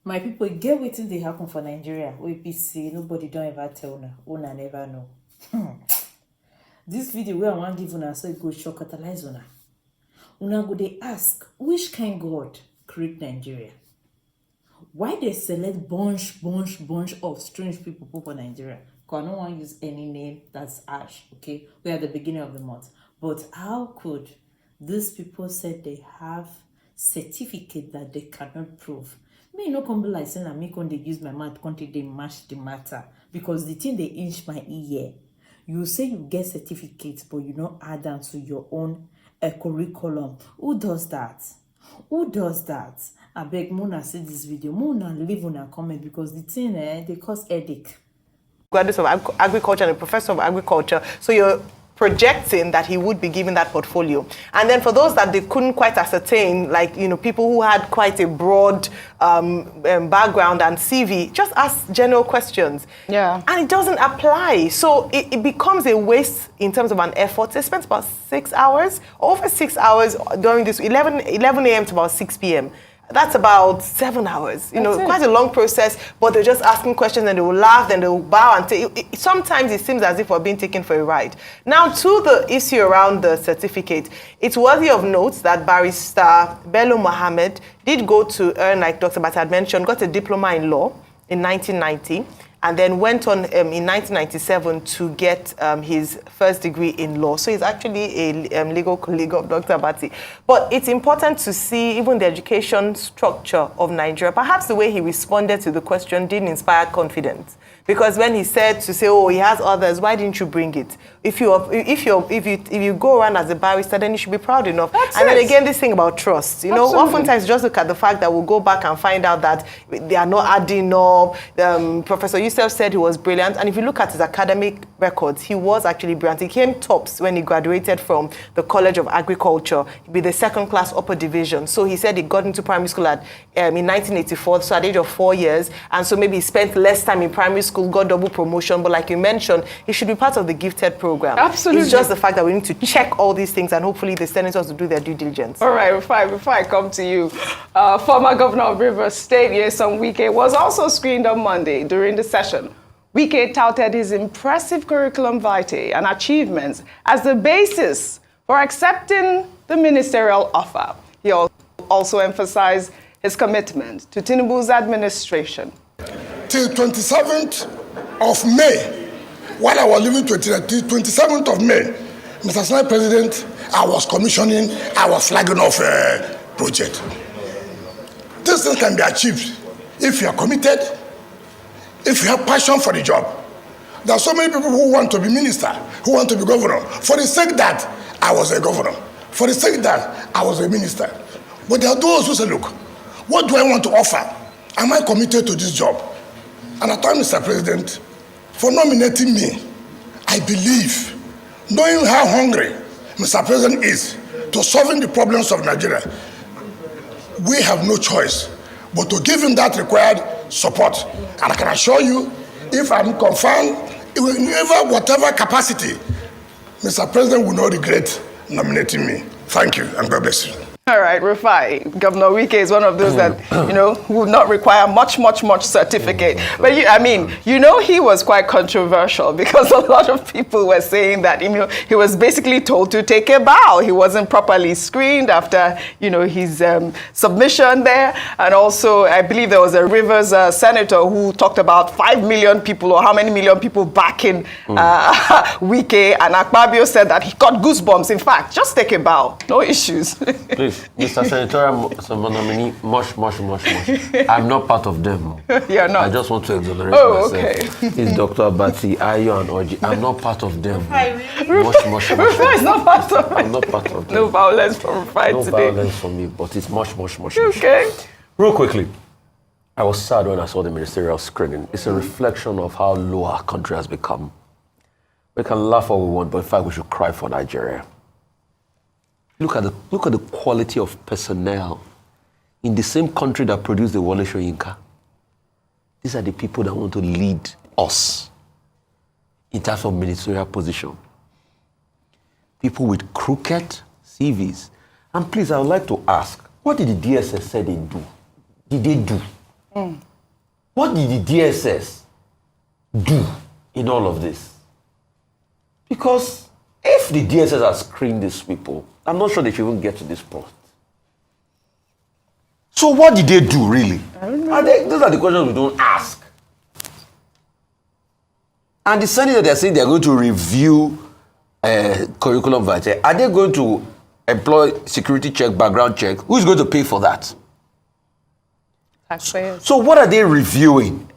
My people, get wetin dey happen for Nigeria. We be say nobody don't ever tell una never know. This video where I want give una so it go shock catalyze una. Una go dey ask which kind God create Nigeria? Why they select bunch of strange people for Nigeria? Because I don't want to use any name that's ash, okay? We're at the beginning of the month. But how could these people say they have certificate that they cannot prove? Me no come be like saying I make when they use my mouth, can't they mash the matter? Because the thing they inch my ear. You say you get certificates, but you don't add them to your own curriculum. Who does that? Who does that? I beg Mona see this video. Mona leave on a comment because the thing they cause headache. Graduate of agriculture and a professor of agriculture. So you're projecting that he would be given that portfolio. And then for those that they couldn't quite ascertain, like, people who had quite a broad background and CV, just ask general questions. Yeah. And it doesn't apply. So it becomes a waste in terms of an effort. They spent about 6 hours, over 6 hours during this 11 a.m. to about 6 p.m. That's about 7 hours. Quite a long process, but they're just asking questions and they will laugh, then they will bow and take. Sometimes it seems as if we're being taken for a ride. Now, to the issue around the certificate, it's worthy of note that Barrister Bello Mohammed did go to earn, like Dr. Bat had mentioned, got a diploma in law in 1990. And then went on in 1997 to get his first degree in law. So he's actually a legal colleague of Dr. Abati. But it's important to see even the education structure of Nigeria. Perhaps the way he responded to the question didn't inspire confidence. Because when he said to say, oh, he has others, why didn't you bring it? If you go around as a barrister, then you should be proud enough. Then again, this thing about trust. Oftentimes just look at the fact that we'll go back and find out that they are not adding up. Professor Yusuf said he was brilliant. And if you look at his academic records, he was actually brilliant. He came tops when he graduated from the College of Agriculture with the second class upper division. So he said he got into primary school in 1984, so at the age of 4 years. And so maybe he spent less time in primary school, got double promotion. But like you mentioned, he should be part of the gifted program. Absolutely. It's just the fact that we need to check all these things and hopefully the senators will do their due diligence. All right, before I come to you, former governor of Rivers State, Nyesom Wike, was also screened on Monday during the session. Wike touted his impressive curriculum vitae and achievements as the basis for accepting the ministerial offer. He also emphasized his commitment to Tinubu's administration. Till 27th of May, while I was living 27th of May, Mr. Senate President, I was commissioning, I was flagging off a project. This thing can be achieved if you are committed, if you have passion for the job. There are so many people who want to be minister, who want to be governor, for the sake that I was a governor, for the sake that I was a minister. But there are those who say, look, what do I want to offer? Am I committed to this job? And I thank Mr. President for nominating me. I believe, knowing how hungry Mr. President is to solving the problems of Nigeria, we have no choice but to give him that required support. And I can assure you, if I'm confirmed, in whatever capacity, Mr. President will not regret nominating me. Thank you, and God bless you. All right, Rufai, Governor Wike is one of those that, would not require much certificate. But, he was quite controversial because a lot of people were saying that, he was basically told to take a bow. He wasn't properly screened after, his submission there. And also, I believe there was a Rivers senator who talked about 5 million people or how many million people backing Wike. And Akpabio said that he got goosebumps. In fact, just take a bow. No issues. Please. Mr. Senator nominee, much. I'm not part of them. You're not. I just want to exonerate myself. Okay. It's Dr. Abati, Ayo, and Oji. I'm not part of them. Rufai is not part of them. I'm not part of them. No violence from Rufai no today. No violence from me, but it's much. Okay. Real quickly, I was sad when I saw the ministerial screening. It's a reflection of how low our country has become. We can laugh all we want, but in fact, we should cry for Nigeria. Look at the quality of personnel in the same country that produced the Wole Soyinka. These are the people that want to lead us in terms of ministerial position. People with crooked CVs. And please, I would like to ask, what did the DSS say they do? Did they do? What did the DSS do in all of this? Because if the DSS has screened these people, I'm not sure they should even get to this point. So what did they do, really? I don't know. Those are the questions we don't ask. And the Senate, they're saying they're going to review curriculum vitae. Are they going to employ security check, background check? Who is going to pay for that? Taxpayers. So what are they reviewing?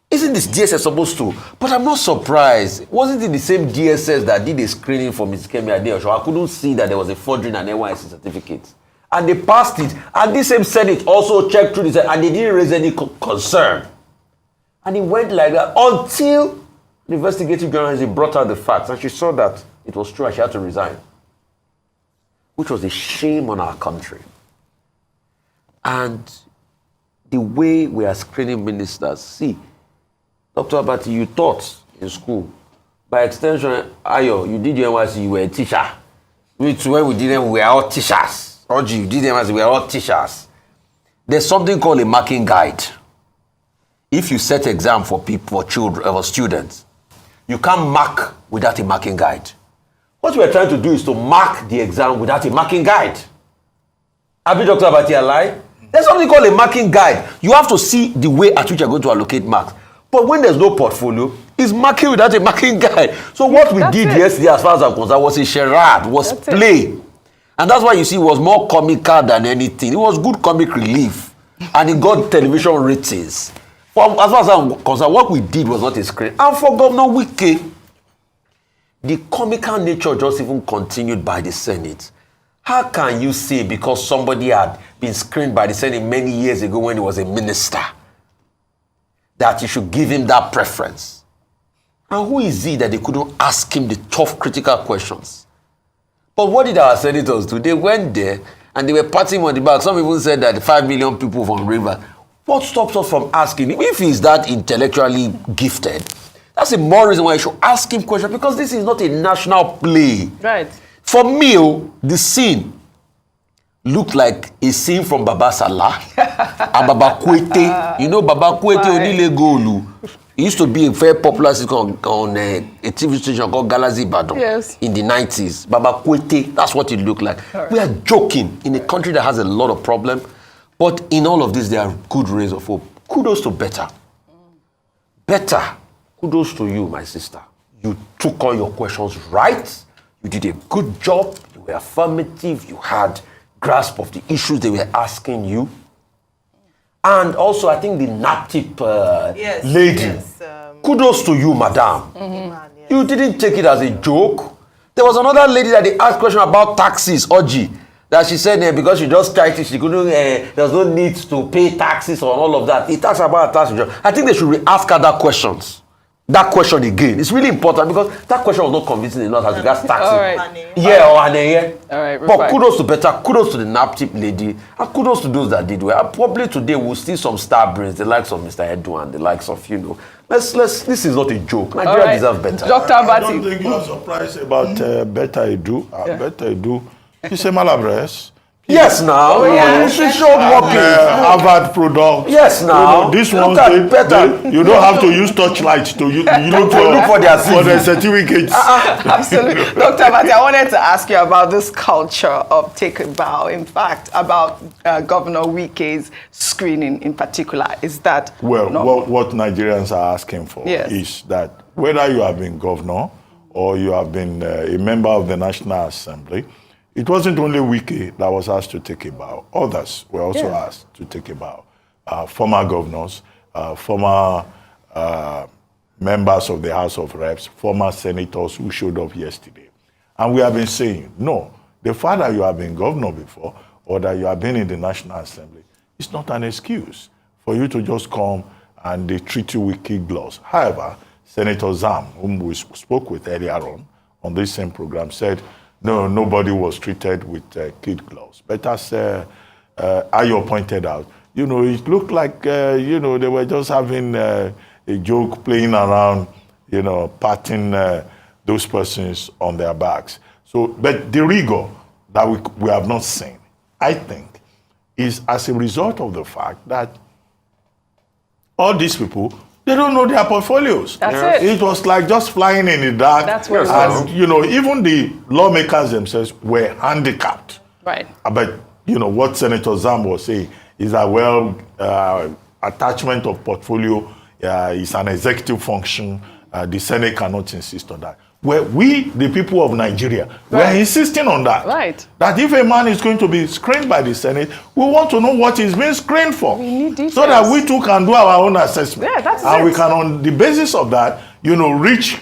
Isn't this DSS supposed to? But I'm not surprised. Wasn't it the same DSS that did a screening for Ms. Kemi Adeosun? I couldn't see that there was a forgery in an NYSC certificate. And they passed it. And this same Senate also checked through this and they didn't raise any concern. And it went like that until the investigative journalist brought out the facts and she saw that it was true and she had to resign. Which was a shame on our country. And the way we are screening ministers, see, Dr. Abati, you taught in school. By extension, Ayo, you did your NYSC, you were a teacher. Which when we did them, we were all teachers. Oji, you did NYSC, we were all teachers. There's something called a marking guide. If you set exam for people, for children, for students, you can't mark without a marking guide. What we are trying to do is to mark the exam without a marking guide. Have you, Dr. Abati, a lie? There's something called a marking guide. You have to see the way at which you're going to allocate marks. But when there's no portfolio, it's marking without a marking guide. So what we did yesterday, as far as I'm concerned, was a charade, was play. And that's why you see it was more comical than anything. It was good comic relief. And it got television ratings. As far as I'm concerned, what we did was not a screen. And for Governor Wike, the comical nature just even continued by the Senate. How can you say because somebody had been screened by the Senate many years ago when he was a minister, that you should give him that preference? And who is he that they couldn't ask him the tough, critical questions? But what did our senators do? They went there and they were patting him on the back. Some even said that 5 million people from River. What stops us from asking him? If he's that intellectually gifted, that's a more reason why you should ask him questions, because this is not a national play. Right. For me, the scene looked like a scene from Baba Salah and Baba Kwete. You know Baba Kwete Onile Golu. It used to be a very popular sitcom on a TV station called Galaxy Badon in the 90s. Baba Kwete, that's what it looked like. Right. We are joking in a country that has a lot of problems. But in all of this, there are good rays of hope. Kudos to Better. Better. Kudos to you, my sister. You took all your questions right. You did a good job. You were affirmative. You had grasp of the issues they were asking you. And also, I think the NAPTIP lady. Kudos to you, madam. Mm-hmm. You didn't take it as a joke. There was another lady that they asked question about taxes, Oji, that she said because she just tried it, she couldn't, there's no need to pay taxes or all of that. He talks about tax. I think they should ask her that questions. That question again. It's really important because that question was not convincing enough as regards taxes. All right. Yeah, or yeah. All right. But kudos to Better, kudos to the NAPTIP lady, and kudos to those that did well. And probably today we'll see some star brains, the likes of Mr. Edu and the likes of, let's. This is not a joke. Nigeria deserves better. Dr. Abati. I don't think you are surprised about Better Edu. Better Edu. He's a Malabres. Yes, now. She showed working. Harvard product. Yes, now. This one, you don't have to use torchlight to you look for their certificates. Absolutely. Dr. Abati, I wanted to ask you about this culture of take a bow. In fact, about Governor Wike's screening in particular. Is that what Nigerians are asking for is that whether you have been governor or you have been a member of the National Assembly, it wasn't only Wike that was asked to take a bow. Others were also asked to take a bow. Former governors, former members of the House of Reps, former senators who showed up yesterday. And we have been saying, no, the fact that you have been governor before or that you have been in the National Assembly is not an excuse for you to just come and they treat you with kid gloves. However, Senator Zam, whom we spoke with earlier on this same program, said, no, nobody was treated with kid gloves. But as Ayo pointed out, it looked like, they were just having a joke, playing around, patting those persons on their backs. So, but the rigor that we have not seen, I think, is as a result of the fact that all these people, they don't know their portfolios. That's it. It was like just flying in the dark. That's what it and, you know, even the lawmakers themselves were handicapped. Right. But, you know, what Senator Zam was saying is that, well, attachment of portfolio is an executive function. The Senate cannot insist on that. Well, we, the people of Nigeria, we are insisting on that. Right. That if a man is going to be screened by the Senate, we want to know what he's being screened for. We need details. So that we too can do our own assessment. Yeah, that's and it. we can, on the basis of that, you know, reach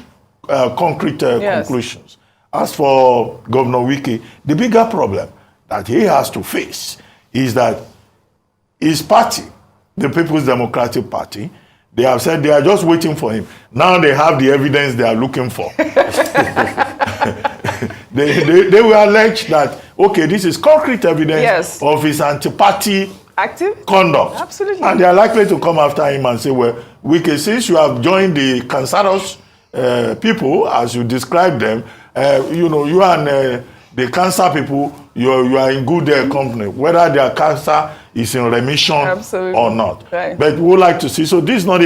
concrete conclusions. As for Governor Wike, the bigger problem that he has to face is that his party, the People's Democratic Party, they have said they are just waiting for him. Now they have the evidence they are looking for. they will allege that, okay, this is concrete evidence of his anti-party active conduct. Absolutely. And they are likely to come after him and say, well, Wike, since you have joined the cancerous people, as you described them, you know, you and the cancer people, you are in good company, whether their cancer is in remission or not. Right. But we would like to see, so this is not